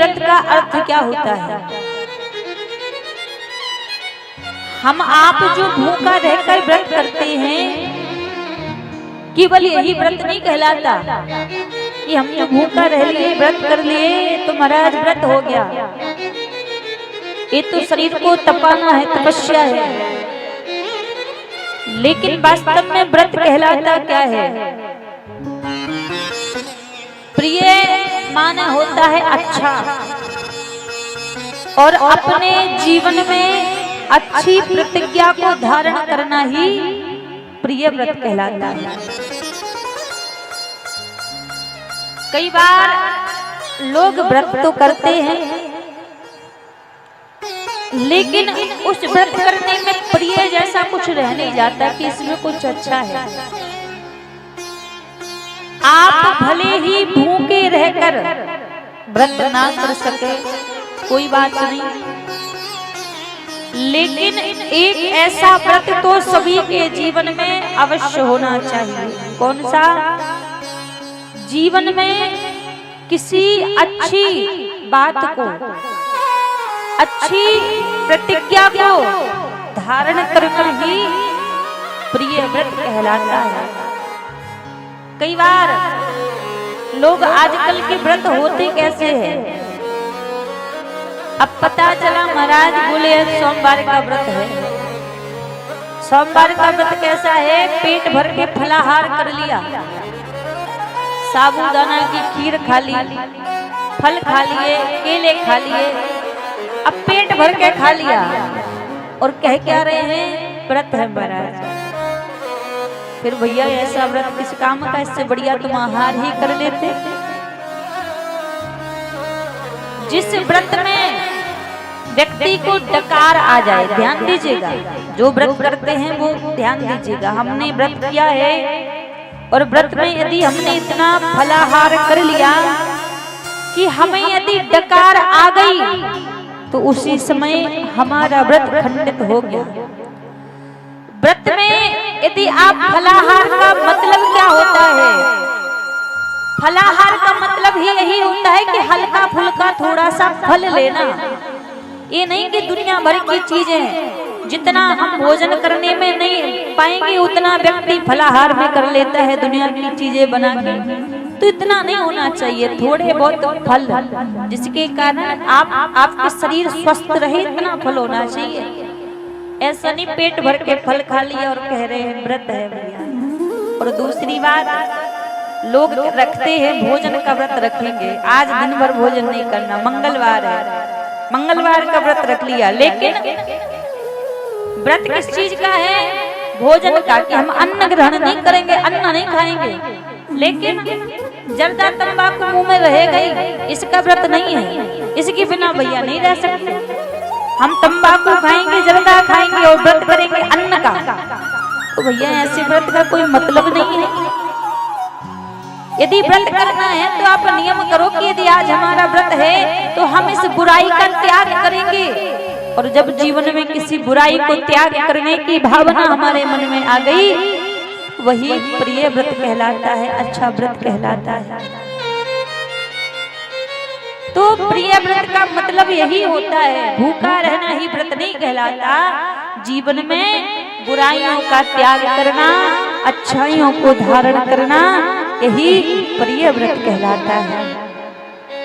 व्रत का अर्थ क्या होता है? हम आप जो भूखा रहकर व्रत करते हैं, केवल यही व्रत नहीं कहलाता कि हम जो भूखा रह लिए, व्रत कर लिए तो महाराज व्रत हो गया। ये तो शरीर को तपाना है, तपस्या है। लेकिन वास्तव में व्रत कहलाता क्या है? प्रिय माने होता है अच्छा, और अपने जीवन में अच्छी प्रतिज्ञा को धारण करना ही प्रिय व्रत कहलाता है। कई बार लोग व्रत तो करते हैं, लेकिन उस व्रत करने में प्रिय जैसा कुछ रह नहीं जाता कि इसमें कुछ अच्छा है। आप भले ही भूखे रहकर व्रत ना कर सके, कोई बात नहीं, लेकिन एक ऐसा व्रत तो सभी के जीवन में अवश्य होना चाहिए। कौन सा? जीवन में किसी अच्छी बात को, अच्छी प्रतिज्ञा को धारण कर ही प्रिय व्रत कहलाता है। कई बार लोग आजकल के व्रत होते कैसे हैं? अब पता चला महाराज बोले सोमवार का व्रत है। सोमवार का व्रत कैसा है? पेट भर के फलाहार कर लिया, साबूदाना की खीर खा ली, फल खा लिए, केले खा लिए, अब पेट भर के खा लिया और कह क्या रहे हैं? व्रत है महाराज। फिर भैया ऐसा व्रत किस काम का? इससे बढ़िया तुम आहार ही कर लेते। जिस व्रत में व्यक्ति को डकार आ जाए, ध्यान दीजिएगा, जो व्रत करते हैं वो ध्यान दीजिएगा। हमने व्रत किया है और व्रत में यदि हमने इतना फलाहार कर लिया कि हमें यदि डकार आ गई तो उसी समय हमारा व्रत खंडित हो गया। व्रत में यदि आप फलाहार का मतलब क्या होता है? फलाहार का मतलब ही यही होता है कि हल्का फुल्का थोड़ा सा फल लेना। ये नहीं कि दुनिया भर की चीजें, जितना हम भोजन करने में नहीं पाएंगे उतना व्यक्ति फलाहार में कर लेता है दुनिया की चीजें बना के। तो इतना नहीं होना चाहिए, थोड़े बहुत फल जिसके कारण आपके शरीर स्वस्थ रहे, इतना फल होना चाहिए। ऐसा नहीं पेट भर के फल खा लिया और कह रहे हैं व्रत है भैया। और दूसरी बात, लोग रखते हैं भोजन का व्रत रखेंगे, आज दिन भर भोजन नहीं करना, मंगलवार है, मंगलवार का व्रत रख लिया। लेकिन व्रत किस चीज का है? भोजन का, कि हम अन्न ग्रहण नहीं करेंगे, अन्न नहीं खाएंगे। लेकिन जर्दा तंबाकू मुंह में रहेगा ही, इसका व्रत नहीं है। इसके बिना भैया नहीं रह सकते। हम तंबाकू खाएंगे, जर्दा खाएंगे और व्रत करेंगे अन्न का, तो भैया ऐसे व्रत का कोई मतलब नहीं है। यदि व्रत करना है तो आप नियम करो कि यदि आज हमारा व्रत है तो हम इस बुराई का त्याग करेंगे। और जब जीवन में किसी बुराई को त्याग करने की भावना हमारे मन में आ गई, वही प्रिय व्रत कहलाता है, अच्छा व्रत कहलाता है। तो प्रिय व्रत का मतलब यही होता है, भूखा रहना ही व्रत नहीं कहलाता। जीवन में बुराइयों का त्याग करना, अच्छाइयों को धारण करना, यही प्रिय व्रत कहलाता है।